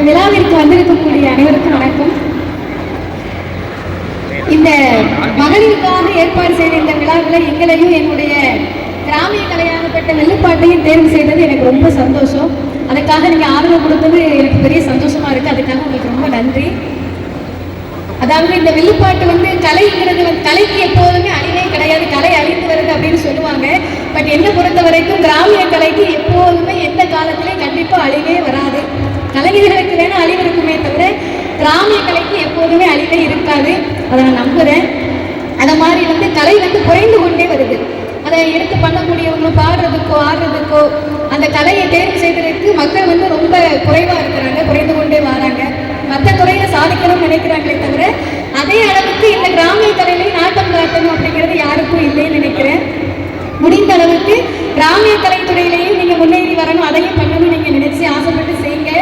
விழாவிற்கு வந்திருக்கக்கூடிய அனைவருக்கும் வணக்கம். இந்த மகளிருக்காக ஏற்பாடு செய்த இந்த விழாவில் எங்களையும் என்னுடைய கிராமிய கலையாகப்பட்ட வெள்ளுப்பாட்டையும் தேர்வு செய்தது எனக்கு ரொம்ப சந்தோஷம். அதுக்காக நீங்கள் ஆதரவு கொடுத்தது எனக்கு பெரிய சந்தோஷமா இருக்கு. அதுக்காக உங்களுக்கு ரொம்ப நன்றி. அதாவது இந்த வில்லுப்பாட்டு கலைங்கிறது கலைக்கு எப்போதுமே அழிவே கிடையாது, கலை அழிந்து வருது அப்படின்னு சொல்லுவாங்க. பட் என்னை பொறுத்த வரைக்கும் கிராமிய கலைக்கு எப்போதுமே எந்த காலத்திலையும் கண்டிப்பாக அழிவே வராது. கலைஞர்களுக்கு வேணா அழிவு இருக்குமே தவிர கிராமிய கலைக்கு எப்போதுமே அழிவே இருக்காது. அதை நான் நம்புகிறேன். அதை மாதிரி கலை குறைந்து கொண்டே வருது. அதை எடுத்து பண்ணக்கூடியவங்களும் பாடுறதுக்கோ ஆடுறதுக்கோ அந்த கலையை தேர்வு செய்வதற்கு மக்கள் ரொம்ப குறைவாக இருக்கிறாங்க, குறைந்து கொண்டே வராங்க. மற்ற துறையில் சாதிக்கணும்னு நினைக்கிறாங்களே தவிர அதே அளவுக்கு இந்த கிராமிய கலையிலையும் நாட்டம் காட்டணும் அப்படிங்கிறது யாருக்கும் இல்லைன்னு நினைக்கிறேன். முடிந்த அளவுக்கு கிராமிய கலைத்துறையிலையும் நீங்கள் முன்னேறி வரணும், அதையும் பண்ணணும்னு நீங்கள் நினைச்சு ஆசைப்பட்டு செய்யுங்க.